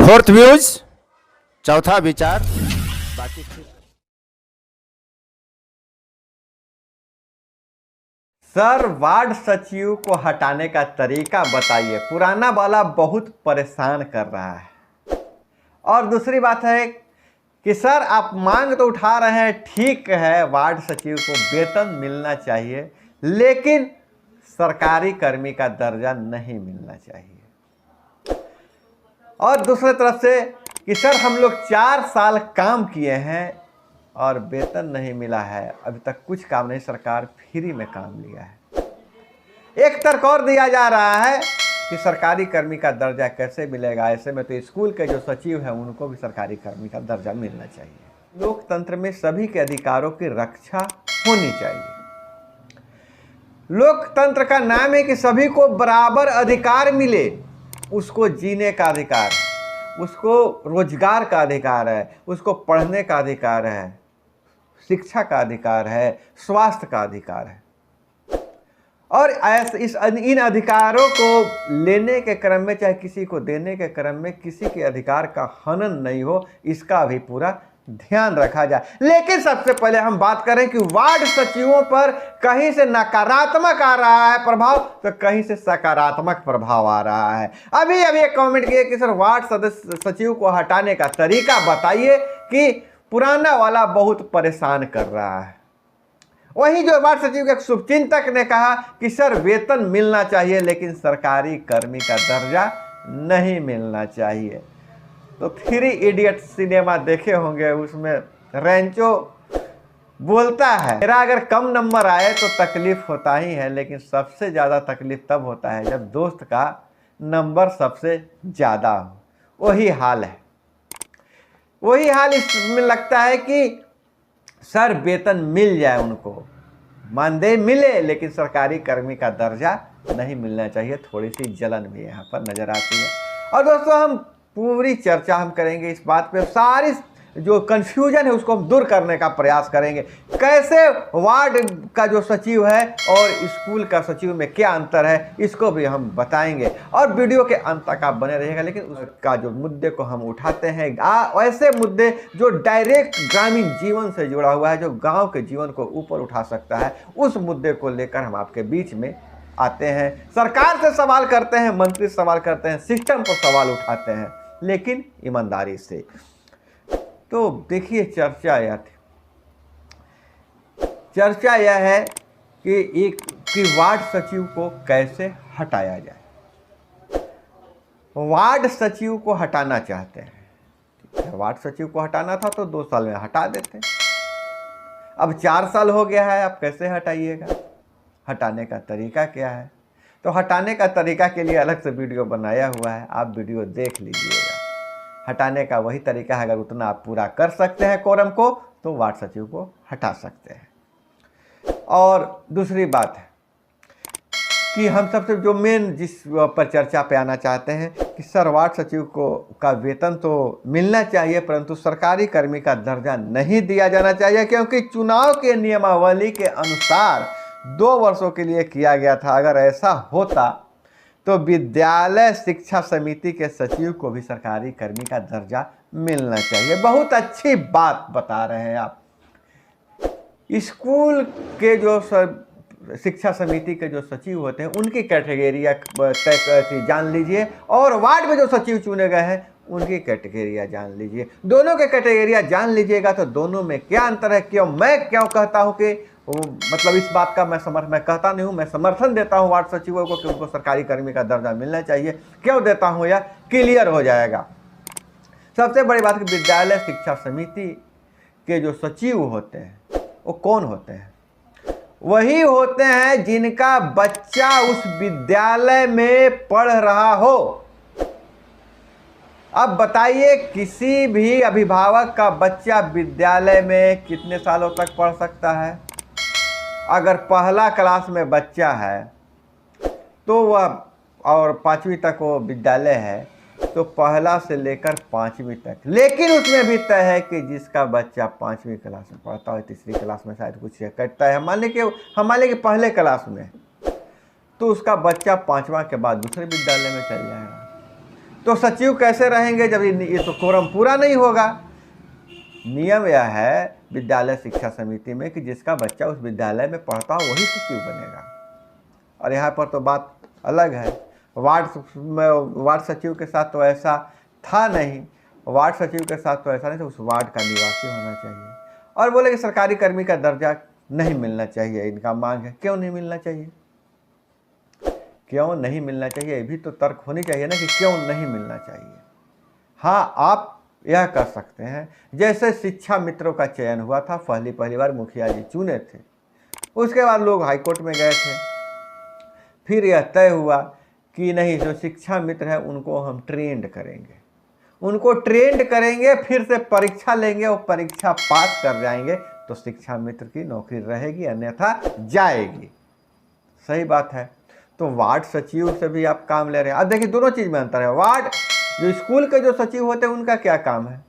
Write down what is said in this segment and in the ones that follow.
Fourth views, चौथा विचार, बाकी सर, वार्ड सचिव को हटाने का तरीका बताइए, पुराना वाला बहुत परेशान कर रहा है। और दूसरी बात है कि सर आप मांग तो उठा रहे हैं, ठीक है, वार्ड सचिव को वेतन मिलना चाहिए, लेकिन सरकारी कर्मी का दर्जा नहीं मिलना चाहिए। और दूसरी तरफ से कि सर हम लोग 4 साल काम किए हैं और वेतन नहीं मिला है, अभी तक कुछ काम नहीं, सरकार फ्री में काम लिया है। एक तर्क और दिया जा रहा है कि सरकारी कर्मी का दर्जा कैसे मिलेगा, ऐसे में तो स्कूल के जो सचिव हैं उनको भी सरकारी कर्मी का दर्जा मिलना चाहिए। लोकतंत्र में सभी के अधिकारों की रक्षा होनी चाहिए। लोकतंत्र का नाम है कि सभी को बराबर अधिकार मिले, उसको जीने का अधिकार है, उसको रोजगार का अधिकार है, उसको पढ़ने का अधिकार है, शिक्षा का अधिकार है, स्वास्थ्य का अधिकार है। और इन अधिकारों को लेने के क्रम में, चाहे किसी को देने के क्रम में, किसी के अधिकार का हनन नहीं हो, इसका भी पूरा ध्यान रखा जाए। लेकिन सबसे पहले हम बात करें कि वार्ड सचिवों पर कहीं से नकारात्मक आ रहा है प्रभाव, तो कहीं से सकारात्मक प्रभाव आ रहा है। अभी एक कमेंट किए कि सर वार्ड सचिव को हटाने का तरीका बताइए कि पुराना वाला बहुत परेशान कर रहा है। वहीं जो वार्ड सचिव के शुभचिंतक ने कहा कि सर वेतन मिलना चाहिए, लेकिन सरकारी कर्मी का दर्जा नहीं मिलना चाहिए। तो 3 इडियट सिनेमा देखे होंगे, उसमें रेंचो बोलता है मेरा अगर कम नंबर आए तो तकलीफ होता ही है, लेकिन सबसे ज़्यादा तकलीफ तब होता है जब दोस्त का नंबर सबसे ज़्यादा हो। वही हाल है, वही हाल इसमें लगता है कि सर वेतन मिल जाए, उनको मानदेय मिले, लेकिन सरकारी कर्मी का दर्जा नहीं मिलना चाहिए। थोड़ी सी जलन भी यहाँ पर नजर आती है। और दोस्तों हम पूरी चर्चा हम करेंगे इस बात पे, सारी जो कंफ्यूजन है उसको हम दूर करने का प्रयास करेंगे। कैसे वार्ड का जो सचिव है और स्कूल का सचिव में क्या अंतर है, इसको भी हम बताएंगे। और वीडियो के अंत तक आप बने रहिएगा। लेकिन उसका जो मुद्दे को हम उठाते हैं, ऐसे मुद्दे जो डायरेक्ट ग्रामीण जीवन से जुड़ा हुआ है, जो गाँव के जीवन को ऊपर उठा सकता है, उस मुद्दे को लेकर हम आपके बीच में आते हैं। सरकार से सवाल करते हैं, मंत्री सवाल करते हैं, सिस्टम पर सवाल उठाते हैं, लेकिन ईमानदारी से। तो देखिए चर्चा यह है कि वार्ड सचिव को कैसे हटाया जाए। वार्ड सचिव को हटाना चाहते हैं, वार्ड सचिव को हटाना था तो 2 साल में हटा देते, अब 4 साल हो गया है, अब कैसे हटाइएगा, हटाने का तरीका क्या है। तो हटाने का तरीका के लिए अलग से वीडियो बनाया हुआ है, आप वीडियो देख लीजिएगा। हटाने का वही तरीका है, अगर उतना आप पूरा कर सकते हैं कोरम को, तो वार्ड सचिव को हटा सकते हैं। और दूसरी बात है कि हम सबसे जो मेन जिस पर चर्चा पे आना चाहते हैं कि सर वार्ड सचिव को का वेतन तो मिलना चाहिए, परंतु सरकारी कर्मी का दर्जा नहीं दिया जाना चाहिए, क्योंकि चुनाव के नियमावली के अनुसार 2 वर्षों के लिए किया गया था। अगर ऐसा होता तो विद्यालय शिक्षा समिति के सचिव को भी सरकारी कर्मी का दर्जा मिलना चाहिए। बहुत अच्छी बात बता रहे हैं आप। स्कूल के जो शिक्षा समिति के जो सचिव होते हैं उनकी कैटेगरिया जान लीजिए, और वार्ड में जो सचिव चुने गए हैं उनकी कैटेगरिया जान लीजिए। दोनों के कैटेगरिया जान लीजिएगा तो दोनों में क्या अंतर है। मैं क्यों कहता हूँ कि मतलब इस बात का मैं कहता नहीं हूँ, मैं समर्थन देता हूँ वार्ड सचिवों को कि उनको सरकारी कर्मी का दर्जा मिलना चाहिए। क्यों देता हूँ यह क्लियर हो जाएगा। सबसे बड़ी बात कि विद्यालय शिक्षा समिति के जो सचिव होते हैं वो कौन होते हैं? वही होते हैं जिनका बच्चा उस विद्यालय में पढ़ रहा हो। अब बताइए, किसी भी अभिभावक का बच्चा विद्यालय में कितने सालों तक पढ़ सकता है? अगर पहला क्लास में बच्चा है तो वह, और 5वीं तक वो विद्यालय है, तो पहला से लेकर 5वीं तक। लेकिन उसमें भी तय है कि जिसका बच्चा 5वीं क्लास में पढ़ता है, 3री क्लास में शायद कुछ कटता है, मान लीजिए पहले क्लास में, तो उसका बच्चा 5वां के बाद दूसरे विद्यालय में चल जाएगा। तो सचिव कैसे रहेंगे जब ये तो कोरम पूरा नहीं होगा। नियम यह है विद्यालय शिक्षा समिति में कि जिसका बच्चा उस विद्यालय में पढ़ता हो वही सचिव बनेगा। और यहाँ पर तो बात अलग है। वार्ड सचिव के साथ तो ऐसा था नहीं, वार्ड सचिव के साथ तो ऐसा नहीं था, उस वार्ड का निवासी होना चाहिए। और बोले कि सरकारी कर्मी का दर्जा नहीं मिलना चाहिए, इनका मांग है। क्यों नहीं मिलना चाहिए, क्यों नहीं मिलना चाहिए, ये भी तो तर्क होनी चाहिए ना कि क्यों नहीं मिलना चाहिए। हाँ, आप यह कर सकते हैं, जैसे शिक्षा मित्रों का चयन हुआ था, पहली बार मुखिया जी चुने थे, उसके बाद लोग हाईकोर्ट में गए थे, फिर यह तय हुआ कि नहीं, जो शिक्षा मित्र हैं उनको हम ट्रेंड करेंगे, उनको ट्रेंड करेंगे, फिर से परीक्षा लेंगे, वो परीक्षा पास कर जाएंगे तो शिक्षा मित्र की नौकरी रहेगी, अन्यथा जाएगी। सही बात है। तो वार्ड सचिव से भी आप काम ले रहे हैं। अब देखिए दोनों चीज़ में अंतर है। वार्ड जो स्कूल के जो सचिव होते हैं उनका क्या काम है,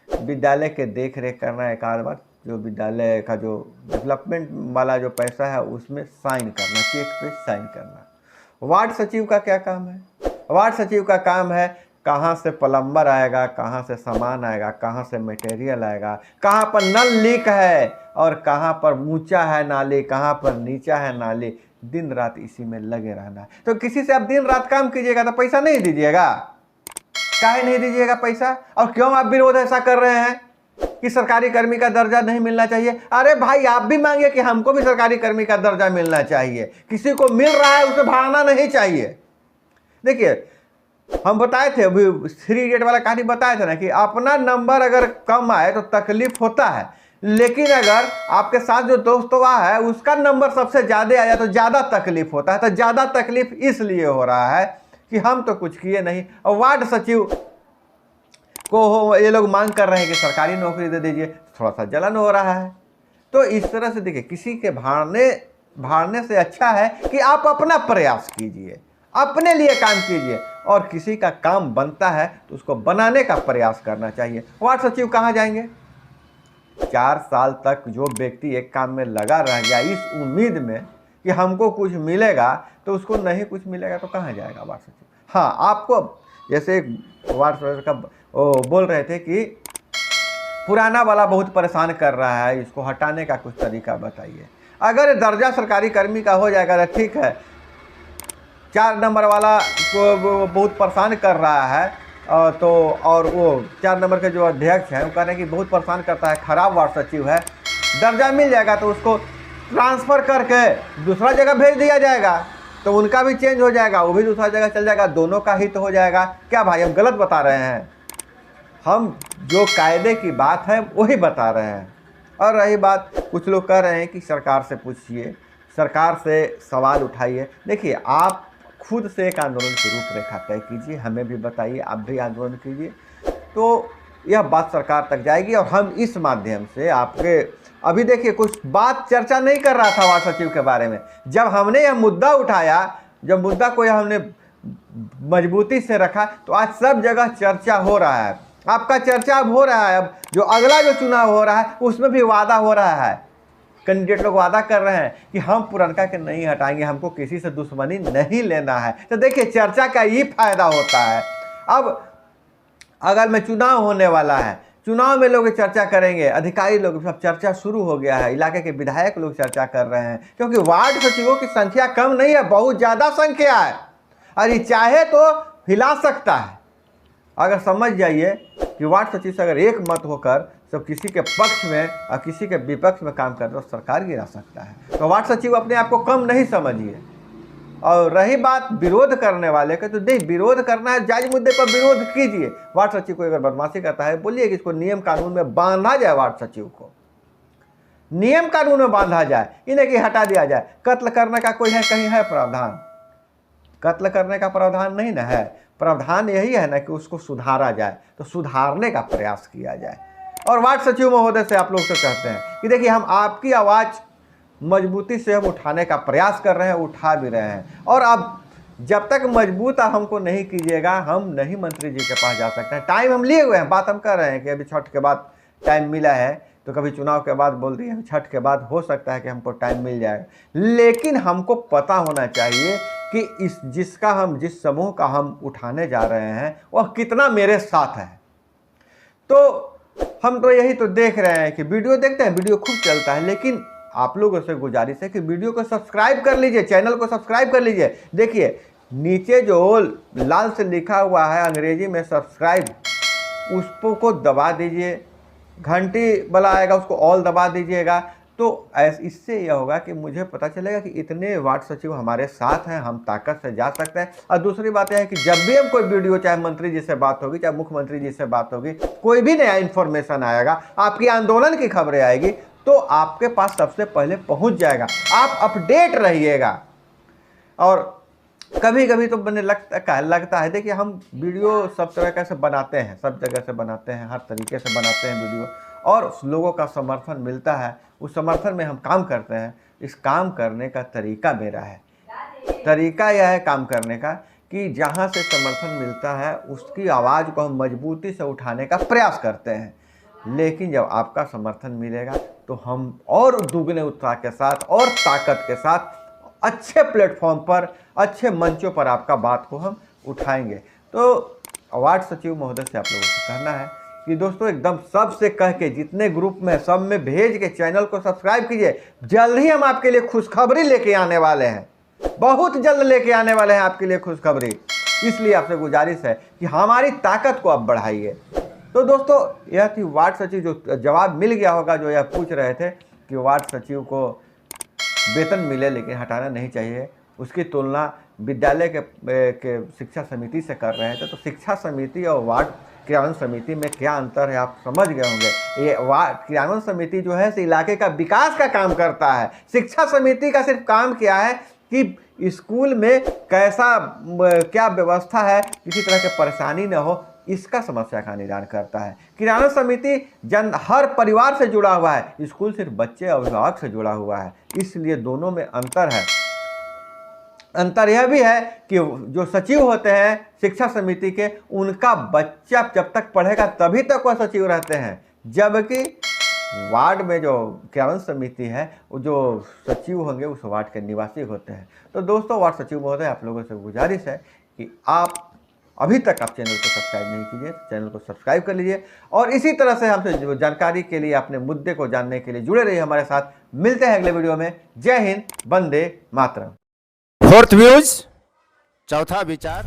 विद्यालय के देख रेख करना, एक आध बार जो विद्यालय का जो डेवलपमेंट वाला जो पैसा है उसमें साइन करना, चेक पे साइन करना। वार्ड सचिव का क्या काम है, वार्ड सचिव का काम है कहाँ से प्लम्बर आएगा, कहाँ से सामान आएगा, कहाँ से मटेरियल आएगा, कहाँ पर नल लीक है और कहाँ पर ऊंचा है नाली, कहाँ पर नीचा है नाली, दिन रात इसी में लगे रहना है। तो किसी से आप दिन रात काम कीजिएगा तो पैसा नहीं दीजिएगा, काहे नहीं दीजिएगा पैसा? और क्यों आप विरोध ऐसा कर रहे हैं कि सरकारी कर्मी का दर्जा नहीं मिलना चाहिए? अरे भाई, आप भी मांगिए कि हमको भी सरकारी कर्मी का दर्जा मिलना चाहिए। किसी को मिल रहा है उसे भागना नहीं चाहिए। देखिए, हम बताए थे अभी 3 इडियट वाला कहानी बताए थे ना कि अपना नंबर अगर कम आए तो तकलीफ होता है, लेकिन अगर आपके साथ जो दोस्त हुआ है उसका नंबर सबसे ज़्यादा आया तो ज़्यादा तकलीफ होता है। तो ज़्यादा तकलीफ इसलिए हो रहा है कि हम तो कुछ किए नहीं, और वार्ड सचिव को ये लोग मांग कर रहे हैं कि सरकारी नौकरी दे दीजिए, थोड़ा सा जलन हो रहा है। तो इस तरह से देखिए, किसी के भाड़ने से अच्छा है कि आप अपना प्रयास कीजिए, अपने लिए काम कीजिए, और किसी का काम बनता है तो उसको बनाने का प्रयास करना चाहिए। वार्ड सचिव कहाँ जाएंगे? 4 साल तक जो व्यक्ति एक काम में लगा रह गया इस उम्मीद में कि हमको कुछ मिलेगा, तो उसको नहीं कुछ मिलेगा तो कहाँ जाएगा वार्ड सचिव? हाँ, आपको जैसे एक वार्ड सचिव का बोल रहे थे कि पुराना वाला बहुत परेशान कर रहा है, इसको हटाने का कुछ तरीका बताइए। अगर दर्जा सरकारी कर्मी का हो जाएगा तो ठीक है, 4 नंबर वाला को बहुत परेशान कर रहा है, तो और वो 4 नंबर के जो अध्यक्ष हैं वो कह रहे हैं कि बहुत परेशान करता है, खराब वार्ड सचिव है, दर्जा मिल जाएगा तो उसको ट्रांसफ़र करके दूसरा जगह भेज दिया जाएगा, तो उनका भी चेंज हो जाएगा, वो भी दूसरा जगह चल जाएगा, दोनों का हित हो जाएगा। क्या भाई, हम गलत बता रहे हैं? हम जो कायदे की बात है वही बता रहे हैं। और रही बात, कुछ लोग कह रहे हैं कि सरकार से पूछिए, सरकार से सवाल उठाइए। देखिए, आप खुद से एक आंदोलन की रूपरेखा तय कीजिए, हमें भी बताइए, आप भी आंदोलन कीजिए, तो यह बात सरकार तक जाएगी। और हम इस माध्यम से आपके, अभी देखिए कुछ बात चर्चा नहीं कर रहा था वार्ड सचिव के बारे में, जब हमने यह मुद्दा उठाया, जब मुद्दा को यह हमने मजबूती से रखा, तो आज सब जगह चर्चा हो रहा है। आपका चर्चा अब हो रहा है, अब जो अगला जो चुनाव हो रहा है उसमें भी वादा हो रहा है। कैंडिडेट लोग वादा कर रहे हैं कि हम पुरनका के नहीं हटाएंगे, हमको किसी से दुश्मनी नहीं लेना है। तो देखिए, चर्चा का ये फायदा होता है। अब अगर में चुनाव होने वाला है, चुनाव में लोग चर्चा करेंगे, अधिकारी लोग, सब चर्चा शुरू हो गया है, इलाके के विधायक लोग चर्चा कर रहे हैं, क्योंकि वार्ड सचिवों की संख्या कम नहीं है, बहुत ज़्यादा संख्या है, और ये चाहे तो हिला सकता है। अगर समझ जाइए कि वार्ड सचिव से अगर एक मत होकर सब किसी के पक्ष में और किसी के विपक्ष में काम कर तो सरकार गिरा सकता है। तो वार्ड सचिव अपने आप को कम नहीं समझिए। और रही बात विरोध करने वाले का, तो देख, विरोध करना है, जायज मुद्दे पर विरोध कीजिए। वार्ड सचिव को अगर बदमाशी करता है, बोलिए कि इसको नियम कानून में बांधा जाए, वार्ड सचिव को नियम कानून में बांधा जाए, इन्हें कि हटा दिया जाए। कत्ल करने का कोई है, कहीं है प्रावधान? कत्ल करने का प्रावधान नहीं ना है। प्रावधान यही है ना कि उसको सुधारा जाए, तो सुधारने का प्रयास किया जाए। और वार्ड सचिव महोदय से आप लोग से कहते हैं कि देखिए, हम आपकी आवाज़ मजबूती से हम उठाने का प्रयास कर रहे हैं, उठा भी रहे हैं, और अब जब तक मजबूत आप हमको नहीं कीजिएगा, हम नहीं मंत्री जी के पास जा सकते हैं। टाइम हम लिए हुए हैं, बात हम कर रहे हैं कि अभी छठ के बाद टाइम मिला है, तो कभी चुनाव के बाद बोल रही है, छठ के बाद हो सकता है कि हमको टाइम मिल जाएगा, लेकिन हमको पता होना चाहिए कि जिस समूह का हम उठाने जा रहे हैं वह कितना मेरे साथ है। तो हम तो यही तो देख रहे हैं कि वीडियो देखते हैं, वीडियो खूब चलता है, लेकिन आप लोगों से गुजारिश है कि वीडियो को सब्सक्राइब कर लीजिए, चैनल को सब्सक्राइब कर लीजिए। देखिए नीचे जो लाल से लिखा हुआ है अंग्रेजी में सब्सक्राइब, उसको दबा दीजिए, घंटी वाला आएगा उसको ऑल दबा दीजिएगा। तो इससे यह होगा कि मुझे पता चलेगा कि इतने वार्ड सचिव हमारे साथ हैं, हम ताकत से जा सकते हैं। और दूसरी बात यह है कि जब भी हम कोई वीडियो, चाहे मंत्री जी से बात होगी, चाहे मुख्यमंत्री जी से बात होगी, कोई भी नया इन्फॉर्मेशन आएगा, आपकी आंदोलन की खबरें आएगी, तो आपके पास सबसे पहले पहुंच जाएगा, आप अपडेट रहिएगा। और कभी कभी तो मैंने लगता है, देखिए हम वीडियो सब तरह से बनाते हैं, सब जगह से बनाते हैं, हर तरीके से बनाते हैं वीडियो, और लोगों का समर्थन मिलता है, उस समर्थन में हम काम करते हैं। इस काम करने का तरीका मेरा है, तरीका यह है काम करने का कि जहाँ से समर्थन मिलता है उसकी आवाज़ को हम मजबूती से उठाने का प्रयास करते हैं। लेकिन जब आपका समर्थन मिलेगा तो हम और दुगने उत्साह के साथ और ताकत के साथ अच्छे प्लेटफॉर्म पर, अच्छे मंचों पर आपका बात को हम उठाएंगे। तो वार्ड सचिव महोदय से आप लोगों से कहना है कि दोस्तों एकदम सबसे कह के, जितने ग्रुप में सब में भेज के चैनल को सब्सक्राइब कीजिए। जल्द ही हम आपके लिए खुशखबरी लेके आने वाले हैं, बहुत जल्द लेके आने वाले हैं आपके लिए खुशखबरी। इसलिए आपसे गुजारिश है कि हमारी ताकत को आप बढ़ाइए। तो दोस्तों यह थी वार्ड सचिव, जो जवाब मिल गया होगा जो यह पूछ रहे थे कि वार्ड सचिव को वेतन मिले लेकिन हटाना नहीं चाहिए, उसकी तुलना विद्यालय के शिक्षा समिति से कर रहे थे। तो शिक्षा समिति और वार्ड क्रियान्वयन समिति में क्या अंतर है आप समझ गए होंगे। ये वार्ड क्रियान्वयन समिति जो है इस इलाके का विकास का काम करता है। शिक्षा समिति का सिर्फ काम क्या है कि स्कूल में क्या व्यवस्था है, किसी तरह की परेशानी न हो, इसका समस्या का निदान करता है। क्रियान्वयन समिति हर परिवार से जुड़ा हुआ है, स्कूल सिर्फ बच्चे अभिभावक से जुड़ा हुआ है। इसलिए दोनों में अंतर है। अंतर यह भी है कि जो सचिव होते हैं शिक्षा समिति के, उनका बच्चा जब तक पढ़ेगा तभी तक वह सचिव रहते हैं, जबकि वार्ड में जो क्रियान्वयन समिति है वो जो सचिव होंगे उस वार्ड के निवासी होते हैं। तो दोस्तों वार्ड सचिव महोदय आप लोगों से गुजारिश है कि आप अभी तक आप चैनल को सब्सक्राइब नहीं कीजिए, चैनल को सब्सक्राइब कर लीजिए, और इसी तरह से हमसे जानकारी के लिए, अपने मुद्दे को जानने के लिए जुड़े रहिए हमारे साथ। मिलते हैं अगले वीडियो में। जय हिंद, वंदे मातरम। फोर्थ व्यूज, चौथा विचार।